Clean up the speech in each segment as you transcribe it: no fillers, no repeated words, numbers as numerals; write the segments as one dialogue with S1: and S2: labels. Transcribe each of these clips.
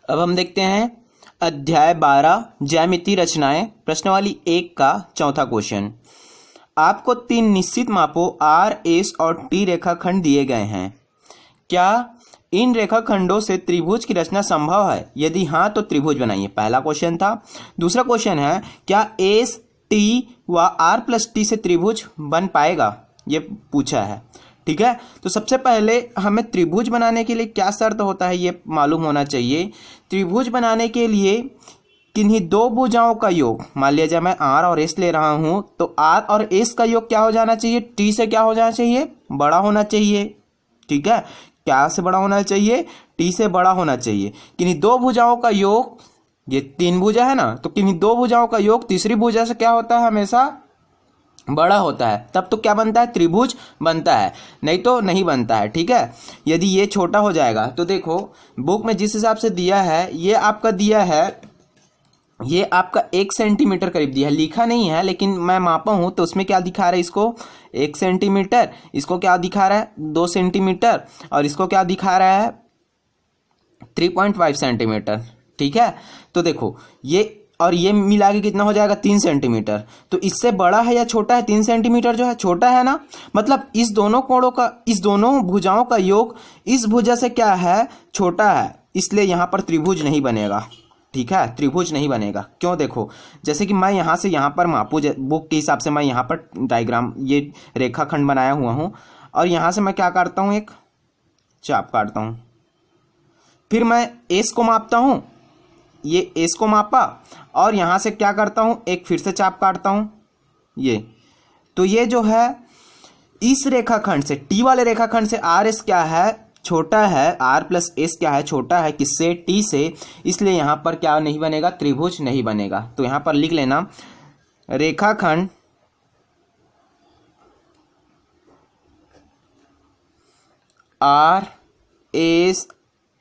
S1: अब हम देखते हैं अध्याय 12 ज्यामितीय रचनाएं प्रश्नावली 1 का चौथा क्वेश्चन। आपको 3 निश्चित मापों आर, एस और टी रेखाखंड दिए गए हैं। क्या इन रेखाखंडों से त्रिभुज की रचना संभव है? यदि हाँ तो त्रिभुज बनाइए। पहला क्वेश्चन था। दूसरा क्वेश्चन है क्या एस, टी व आर प्लस टी से त्रिभुज बन पाएगा, ये पूछा है। ठीक है, तो सबसे पहले हमें त्रिभुज बनाने के लिए क्या शर्त होता है ये मालूम होना चाहिए। त्रिभुज बनाने के लिए किन्हीं दो भुजाओं का योग, मान लीजिए मैं आर और एस ले रहा हूं, तो आर और एस का योग क्या हो जाना चाहिए? टी से क्या हो जाना चाहिए? बड़ा होना चाहिए। ठीक है, क्या से बड़ा होना चाहिए? टी से बड़ा होना चाहिए। किन्हीं दो भुजाओं का योग, ये 3 भुजा है ना, तो किन्हीं दो भुजाओं का योग तीसरी भुजा से क्या होता है? हमेशा बड़ा होता है, तब तो क्या बनता है? त्रिभुज बनता है, नहीं तो नहीं बनता है। ठीक है, यदि ये छोटा हो जाएगा तो देखो बुक में जिस हिसाब से दिया है, ये आपका दिया है, ये आपका 1 सेंटीमीटर करीब दिया है, लिखा नहीं है लेकिन मैं मापा हूं तो उसमें क्या दिखा रहा है? इसको 1 सेंटीमीटर, इसको क्या दिखा रहा है? 2 सेंटीमीटर, और इसको क्या दिखा रहा है? 3.5 सेंटीमीटर। ठीक है, तो देखो ये और ये मिला के कितना हो जाएगा? 3 सेंटीमीटर। तो इससे बड़ा है या छोटा है? 3 सेंटीमीटर जो है छोटा है ना, मतलब इस दोनों कोणों का, इस दोनों भुजाओं का योग इस भुजा से क्या है? छोटा है, इसलिए यहां पर त्रिभुज नहीं बनेगा। ठीक है, त्रिभुज नहीं बनेगा। क्यों? देखो जैसे कि मैं यहां से यहां पर मापू, बुक के हिसाब से मैं यहां पर डायग्राम, ये रेखाखंड बनाया हुआ हूं, और यहां से मैं क्या काटता हूं? एक चाप काटता हूं। फिर मैं एस को मापता हूं, ये एस को मापा, और यहां से क्या करता हूं? एक फिर से चाप काटता हूं ये। तो ये जो है इस रेखाखंड से, टी वाले रेखाखंड से आर एस क्या है? छोटा है। आर प्लस एस क्या है? छोटा है। किससे? टी से। इसलिए यहां पर क्या नहीं बनेगा? त्रिभुज नहीं बनेगा। तो यहां पर लिख लेना रेखाखंड आर, एस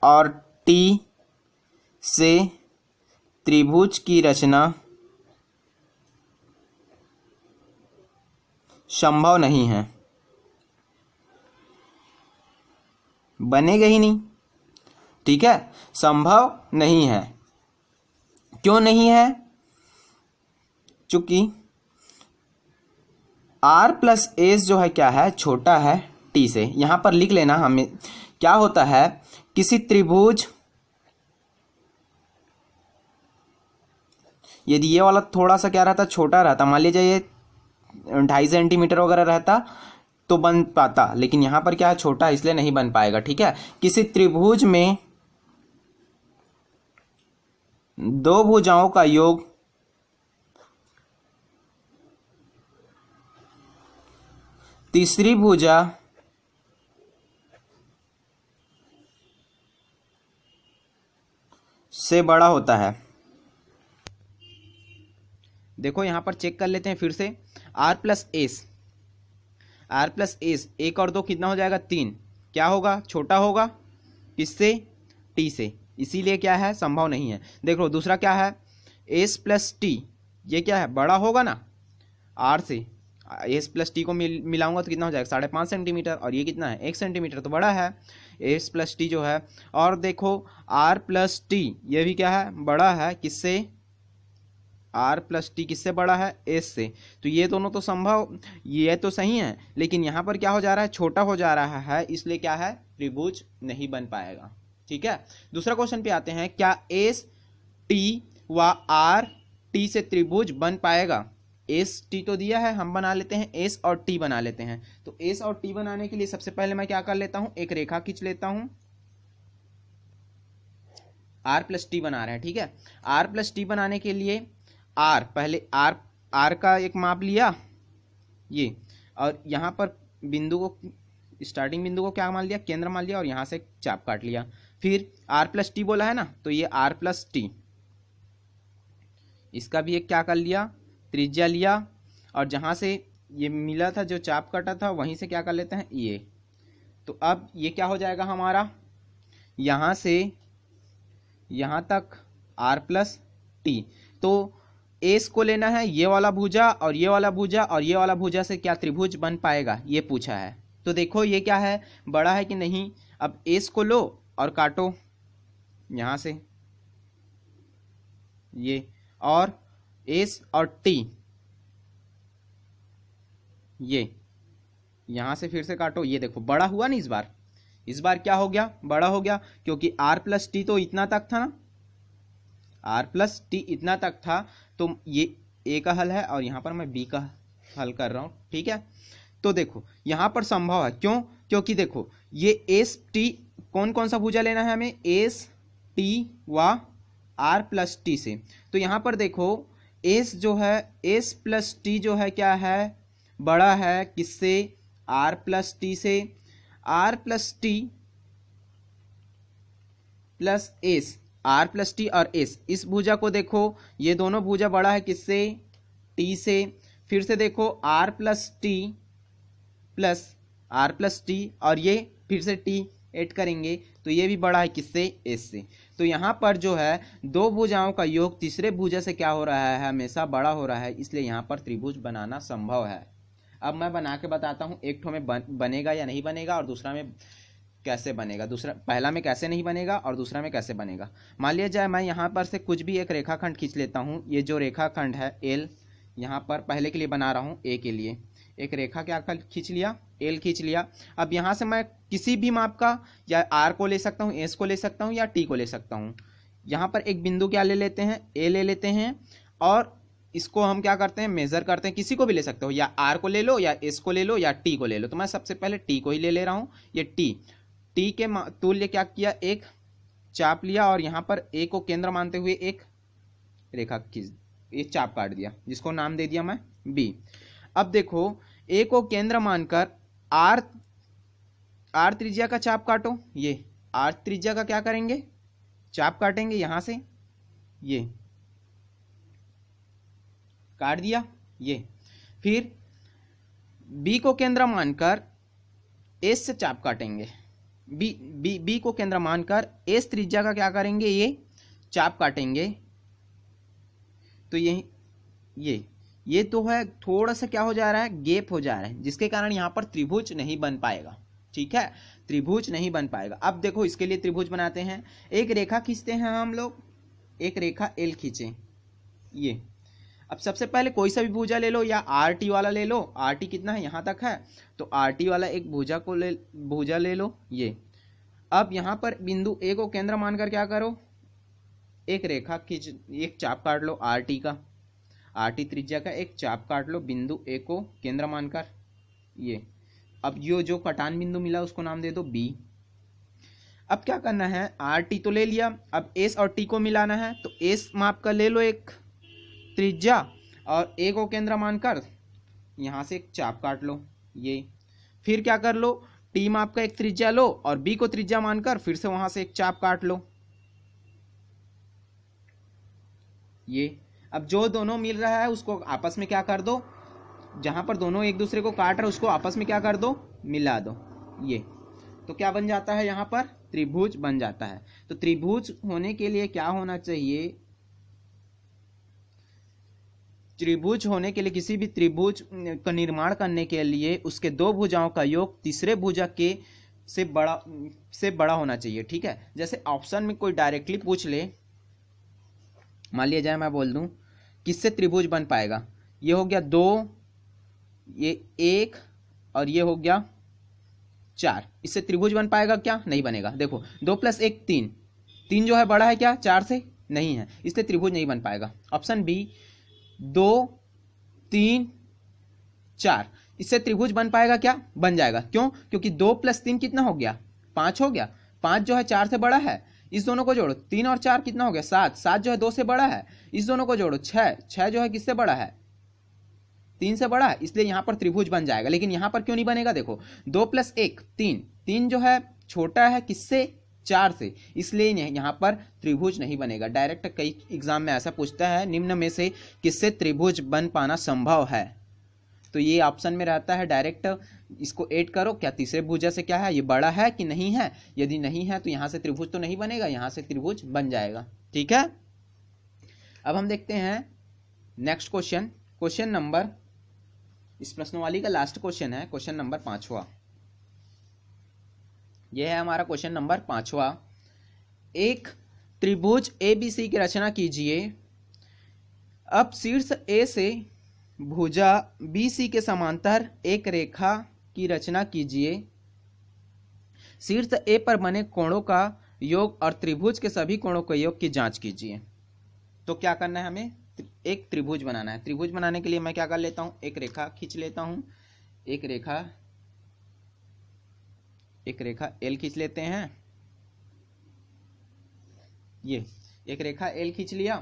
S1: और टी से त्रिभुज की रचना संभव नहीं है, बनेगा ही नहीं। ठीक है, संभव नहीं है। क्यों नहीं है? चूंकि आर प्लस एस जो है क्या है? छोटा है टी से। यहां पर लिख लेना हमें क्या होता है, किसी त्रिभुज, यदि ये वाला थोड़ा सा क्या रहता? छोटा रहता, मान लीजिए ये 2.5 सेंटीमीटर वगैरह रहता तो बन पाता, लेकिन यहां पर क्या है? छोटा, इसलिए नहीं बन पाएगा। ठीक है, किसी त्रिभुज में दो भुजाओं का योग तीसरी भुजा से बड़ा होता है। देखो यहां पर चेक कर लेते हैं फिर से। R plus S, R plus S, 1 और 2 कितना हो जाएगा? 3। क्या होगा? छोटा होगा। किससे? टी से। इसीलिए क्या है? संभव नहीं है। देखो दूसरा क्या है? एस प्लस टी, ये क्या है? बड़ा होगा ना आर से। एस प्लस टी को मिलाऊंगा तो कितना हो जाएगा? 5.5 सेंटीमीटर, और ये कितना है? 1 सेंटीमीटर, तो बड़ा है एस प्लस टी जो है। और देखो आर प्लस टी, ये भी क्या है? बड़ा है। किससे? आर प्लस टी किससे बड़ा है? एस से। तो ये दोनों तो संभव, ये तो सही है, लेकिन यहां पर क्या हो जा रहा है? छोटा हो जा रहा है, इसलिए क्या है? त्रिभुज नहीं बन पाएगा। ठीक है, दूसरा क्वेश्चन पे आते हैं। क्या एस, टी व आर टी से त्रिभुज बन पाएगा? एस टी तो दिया है, हम बना लेते हैं एस और टी बना लेते हैं। तो एस और टी बनाने के लिए सबसे पहले मैं क्या कर लेता हूं? एक रेखा खींच लेता हूं। आर प्लस टी बना रहे हैं। ठीक है, आर प्लस टी बनाने के लिए आर, पहले आर का एक माप लिया ये, और यहां पर बिंदु को, स्टार्टिंग बिंदु को क्या मान लिया? केंद्र मान लिया, और यहां से चाप काट लिया। फिर आर प्लस टी बोला है ना, तो ये आर प्लस टी, इसका भी एक क्या कर लिया? त्रिज्या लिया, और जहां से ये मिला था, जो चाप काटा था, वहीं से क्या कर लेते हैं? ये। तो अब ये क्या हो जाएगा हमारा? यहां से यहां तक आर प्लस टी। तो एस को लेना है ये वाला भुजा और ये वाला भुजा, और ये वाला भुजा से क्या त्रिभुज बन पाएगा? ये पूछा है। तो देखो ये क्या है? बड़ा है कि नहीं? अब एस को लो और काटो यहां से, ये, और एस और टी, ये यहां से फिर से काटो, ये देखो बड़ा हुआ नहीं इस बार क्या हो गया, बड़ा हो गया, क्योंकि आर प्लस टी तो इतना तक था ना, आर प्लस टी इतना तक था, तो ये ए का हल है और यहां पर मैं बी का हल कर रहा हूं, ठीक है। तो देखो यहां पर संभव है, क्यों, क्योंकि देखो ये एस टी, कौन कौन सा भुजा लेना है हमें, एस टी व आर प्लस टी से। तो यहां पर देखो एस जो है, एस प्लस टी जो है क्या है, बड़ा है किससे, आर प्लस टी से। R plus T plus S, R plus T और एस, इस भुजा को देखो, ये दोनों भुजा बड़ा है किससे, टी से। फिर से देखो आर प्लस टी और ये फिर से टी ऐड करेंगे तो ये भी बड़ा है किससे, एस से। तो यहाँ पर जो है दो भुजाओं का योग तीसरे भुजा से क्या हो रहा है, हमेशा बड़ा हो रहा है, इसलिए यहाँ पर त्रिभुज बनाना संभव है। अब मैं बना के बताता हूँ, एक ठो में बनेगा या नहीं बनेगा और दूसरा में कैसे बनेगा, दूसरा पहला में कैसे नहीं बनेगा और दूसरा में कैसे बनेगा। मान लिया जाए मैं यहाँ पर से कुछ भी एक रेखाखंड खींच लेता हूँ, ये जो रेखाखंड है एल, यहाँ पर पहले के लिए बना रहा हूँ, ए के लिए एक रेखा क्या खींच लिया, एल खींच लिया। अब यहाँ से मैं किसी भी माप का या आर को ले सकता हूँ, एस को ले सकता हूँ या टी को ले सकता हूँ। यहाँ पर एक बिंदु क्या ले लेते हैं, ए ले लेते हैं, और इसको हम क्या करते हैं, मेजर करते हैं, किसी को भी ले सकते हो, या आर को ले लो या एस को ले लो या टी को ले लो। तो मैं सबसे पहले टी को ही ले रहा हूँ, ये टी के तुल्य क्या किया, एक चाप लिया और यहाँ पर ए को केंद्र मानते हुए एक रेखा खींच, एक चाप काट दिया जिसको नाम दे दिया मैं बी। अब देखो ए को केंद्र मानकर आर त्रिज्या का चाप काटो, ये आर त्रिज्या का क्या करेंगे, चाप काटेंगे, यहां से ये काट दिया ये। फिर बी को केंद्र मानकर एस से चाप काटेंगे, बी को केंद्र मानकर एस त्रिज्या का क्या करेंगे, ये चाप काटेंगे। तो ये तो है थोड़ा सा क्या हो जा रहा है, गैप हो जा रहा है, जिसके कारण यहां पर त्रिभुज नहीं बन पाएगा, ठीक है, त्रिभुज नहीं बन पाएगा। अब देखो इसके लिए त्रिभुज बनाते हैं, एक रेखा खींचते हैं हम लोग, एक रेखा एल खींचे, ये। अब सबसे पहले कोई सा भी भुजा ले लो या आर टी वाला ले लो, आर टी कितना है, यहां तक है, तो आर टी वाला एक भुजा ले लो, ये। अब यहां पर बिंदु ए को केंद्र मानकर क्या करो, एक रेखा खींच, एक चाप काट लो आर टी का, आर टी त्रिज्या का एक चाप काट लो बिंदु ए को केंद्र मानकर, ये। अब ये जो कटान बिंदु मिला उसको नाम दे दो बी। अब क्या करना है, आर टी तो ले लिया, अब एस और टी को मिलाना है, तो एस माप का ले लो एक त्रिज्या और ए को केंद्र मानकर यहां से एक चाप काट लो, ये। फिर क्या कर लो, टी माप का एक त्रिज्या लो और बी को त्रिज्या मानकर फिर से वहां से एक चाप काट लो, ये। अब जो दोनों मिल रहा है उसको आपस में क्या कर दो, जहां पर दोनों एक दूसरे को काट रहे उसको आपस में क्या कर दो, मिला दो, ये। तो क्या बन जाता है, यहां पर त्रिभुज बन जाता है। तो त्रिभुज होने के लिए क्या होना चाहिए, त्रिभुज होने के लिए, किसी भी त्रिभुज का निर्माण करने के लिए उसके दो भुजाओं का योग तीसरे भुजा के से बड़ा होना चाहिए, ठीक है। जैसे ऑप्शन में कोई डायरेक्टली पूछ ले, मान लिया जाए मैं बोल दूं किससे त्रिभुज बन पाएगा, ये हो गया 2, ये 1 और ये हो गया 4, इससे त्रिभुज बन पाएगा क्या, नहीं बनेगा। देखो 2 + 1 3, 3 जो है बड़ा है क्या 4 से, नहीं है, इसलिए त्रिभुज नहीं बन पाएगा। ऑप्शन बी 2 3 4, इससे त्रिभुज बन पाएगा क्या, बन जाएगा, क्यों, क्योंकि 2 + 3 कितना हो गया, 5 हो गया, 5 जो है 4 से बड़ा है, इस दोनों को जोड़ो, 3 और 4 कितना हो गया 7, 7 जो है 2 से बड़ा है, इस दोनों को जोड़ो 6, 6 जो है किससे बड़ा है, 3 से बड़ा है, इसलिए यहां पर त्रिभुज बन जाएगा। लेकिन यहां पर क्यों नहीं बनेगा, देखो 2 + 1 3, 3 जो है छोटा है किससे, 4 से, इसलिए यहां पर त्रिभुज नहीं बनेगा। डायरेक्ट कई एग्जाम में ऐसा पूछता है, निम्न में से किससे त्रिभुज बन पाना संभव है, तो ये ऑप्शन में रहता है डायरेक्ट, इसको ऐड करो, क्या तीसरे भुजा से क्या है, ये बड़ा है कि नहीं है, यदि नहीं है तो यहां से त्रिभुज तो नहीं बनेगा, यहां से त्रिभुज बन जाएगा, ठीक है। अब हम देखते हैं नेक्स्ट क्वेश्चन, क्वेश्चन नंबर, इस प्रश्नवाली का लास्ट क्वेश्चन है, क्वेश्चन नंबर 5वां। यह है हमारा क्वेश्चन नंबर 5वां। एक त्रिभुज ABC की रचना कीजिए अब शीर्ष ए से भुजा BC के समांतर एक रेखा की रचना कीजिए। शीर्ष ए पर बने कोणों का योग और त्रिभुज के सभी कोणों के योग की जांच कीजिए। तो क्या करना है, हमें एक त्रिभुज बनाना है। त्रिभुज बनाने के लिए मैं क्या कर लेता हूं, एक रेखा खींच लेता हूं। एक रेखा L खींच लेते हैं। ये एक रेखा L खींच लिया।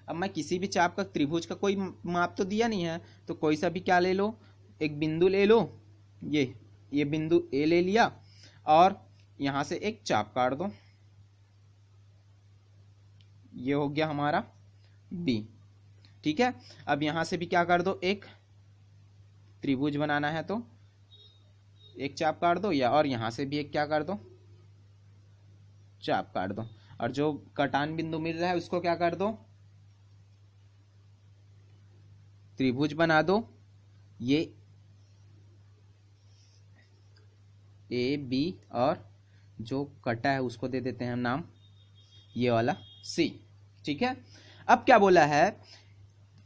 S1: अब मैं किसी भी चाप का, त्रिभुज का कोई माप तो दिया नहीं है, तो कोई सा भी क्या ले लो, एक बिंदु ले लो। ये बिंदु A ले लिया और यहां से एक चाप काट दो। ये हो गया हमारा B, ठीक है। अब यहां से भी क्या कर दो, एक त्रिभुज बनाना है तो एक चाप काट दो, या और यहां से भी एक क्या कर दो, चाप काट दो। और जो कटान बिंदु मिल रहा है उसको क्या कर दो, त्रिभुज बना दो। ये AB और जो कटा है उसको दे देते हैं हम नाम, ये वाला C, ठीक है। अब क्या बोला है,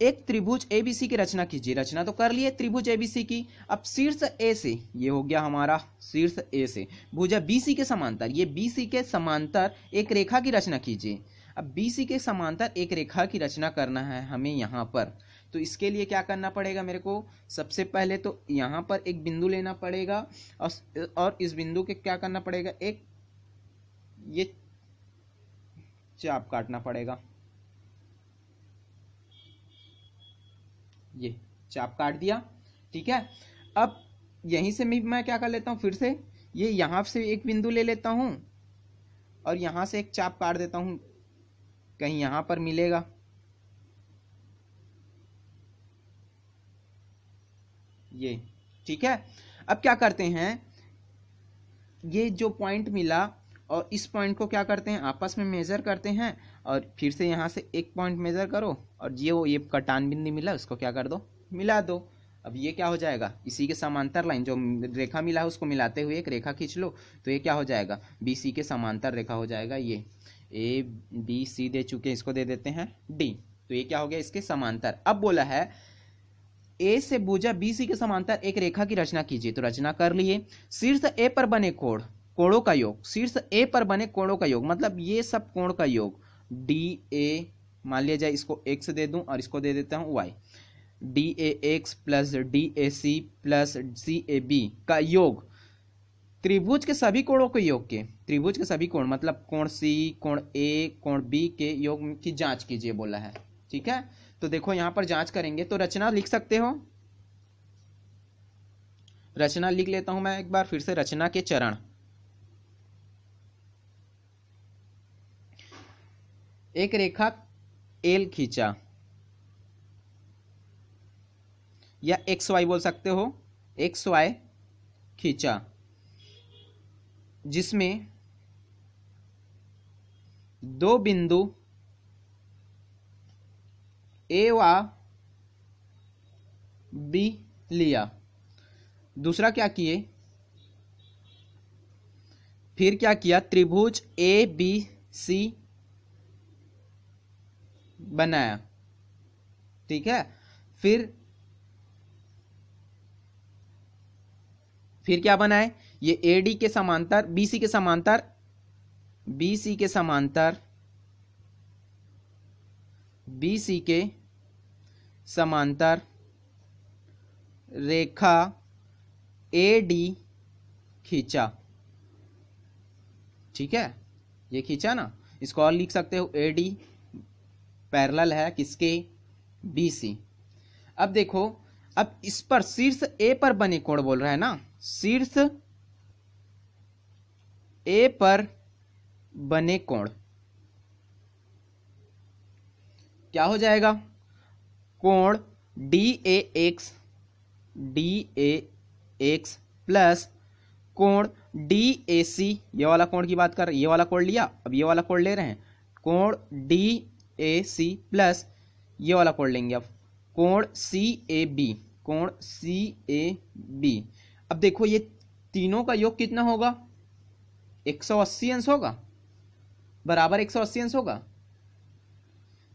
S1: एक त्रिभुज ABC की रचना कीजिए। रचना तो कर लिए त्रिभुज ABC की। अब शीर्ष A से, ये हो गया हमारा शीर्ष A से भुजा BC के समांतर, ये BC के समांतर एक रेखा की रचना कीजिए। अब BC के समांतर एक रेखा की रचना करना है हमें यहाँ पर। तो इसके लिए क्या करना पड़ेगा मेरे को, सबसे पहले तो यहाँ पर एक बिंदु लेना पड़ेगा और इस बिंदु के क्या करना पड़ेगा, एक ये चाप काटना पड़ेगा। ये चाप काट दिया, ठीक है। अब यहीं से मैं क्या कर लेता हूं, फिर से ये यहां से एक बिंदु ले लेता हूं और यहां से एक चाप काट देता हूं, कहीं यहां पर मिलेगा। ये ठीक है। अब क्या करते हैं, ये जो पॉइंट मिला और इस पॉइंट को क्या करते हैं, आपस में मेजर करते हैं और फिर से यहाँ से एक पॉइंट मेजर करो और ये कटान बिंदु मिला उसको क्या कर दो, मिला दो। अब ये क्या हो जाएगा, इसी के समांतर लाइन जो रेखा मिला है उसको मिलाते हुए एक रेखा खींच लो, तो ये क्या हो जाएगा, BC के समांतर रेखा हो जाएगा। ये ABC दे चुके, इसको दे देते हैं D, तो ये क्या हो गया, इसके समांतर। अब बोला है A से भुजा BC के समांतर एक रेखा की रचना कीजिए। तो रचना कर लिए। शीर्ष A पर बने कोणों का योग, शीर्ष A पर बने कोणों का योग मतलब ये सब कोण का योग, DA मान लिया जाए, इसको x दे दूं और इसको दे देता हूं y, DAX plus DAC plus CAB का योग त्रिभुज के सभी कोणों के योग के, त्रिभुज के सभी कोण मतलब कोण C, कोण A, कोण B के योग की जांच कीजिए बोला है, ठीक है। तो देखो यहां पर जांच करेंगे तो रचना लिख सकते हो, रचना लिख लेता हूं मैं एक बार फिर से। रचना के चरण, एक रेखा L खींचा या XY बोल सकते हो, XY खींचा जिसमें दो बिंदु A व B लिया। दूसरा क्या किए, फिर क्या किया, त्रिभुज ABC बनाया, ठीक है। फिर क्या बनाए, ये AD के समांतर, BC के समांतर, BC के समांतर, BC के समांतर रेखा AD खींचा, ठीक है। ये खींचा ना, इसको और लिख सकते हो AD पैरेलल है किसके, BC। अब देखो, अब इस पर शीर्ष A पर बने कोण बोल रहा है ना, शीर्ष A पर बने कोण क्या हो जाएगा, कोण DAX प्लस कोण DAC, ये वाला कोण की बात कर, ये वाला कोण लिया, अब ये वाला कोण ले रहे हैं, कोण DAC प्लस ये वाला कोण लेंगे अब, कोण CAB, कोण CAB। अब देखो ये तीनों का योग कितना होगा, 180 अंश होगा, बराबर 180 अंश होगा।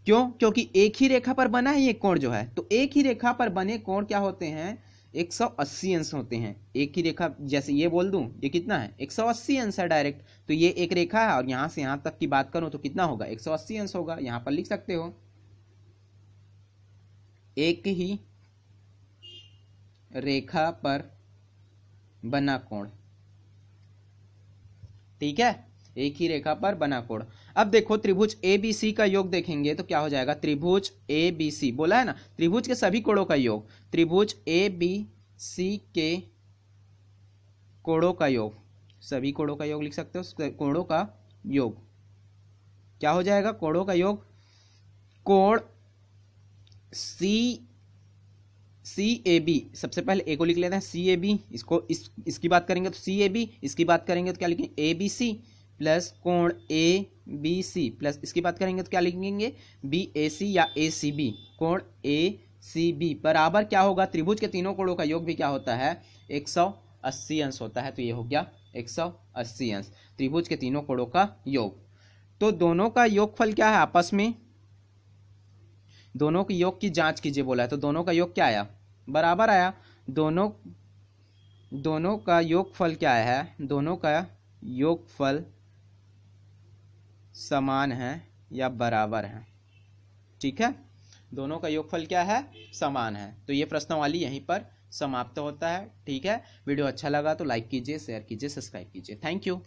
S1: क्यों? क्योंकि एक ही रेखा पर बना है ये कोण जो है, तो एक ही रेखा पर बने कोण क्या होते हैं? 180 अंश होते हैं। एक ही रेखा, जैसे ये बोल दूं, ये कितना है? 180 अंश है डायरेक्ट। तो ये एक रेखा है और यहां से यहां तक की बात करूं तो कितना होगा? 180 अंश होगा। यहां पर लिख सकते हो एक ही रेखा पर बना कोण। ठीक है, एक ही रेखा पर बना कोण। अब देखो त्रिभुज ABC का योग देखेंगे तो क्या हो जाएगा? त्रिभुज ABC बोला है ना, त्रिभुज के सभी कोणों का योग। त्रिभुज ABC के कोणों का योग, सभी कोणों का योग लिख सकते हो। कोणों का योग क्या हो जाएगा? कोणों का योग, कोण CAB, सबसे पहले ए को लिख लेते हैं CAB। इसको इसकी बात करेंगे तो CAB, इसकी बात करेंगे तो क्या लिखेंगे? ABC प्लस कोण ABC प्लस इसकी बात करेंगे तो क्या लिखेंगे? BAC या ACB, कोण ACB बराबर क्या होगा? त्रिभुज के तीनों कोणों का योग भी क्या होता है? 180 अंश होता है। तो ये हो गया 180 अंश, त्रिभुज के तीनों कोणों का योग। तो दोनों का योगफल क्या है आपस में? दोनों के योग की जांच कीजिए बोला है, तो दोनों का योग क्या आया? बराबर आया। दोनों का योगफल क्या है? दोनों का योगफल समान है या बराबर है। ठीक है, दोनों का योगफल क्या है? समान है। तो ये प्रश्नावली यहीं पर समाप्त होता है। ठीक है, वीडियो अच्छा लगा तो लाइक कीजिए, शेयर कीजिए, सब्सक्राइब कीजिए। Thank you.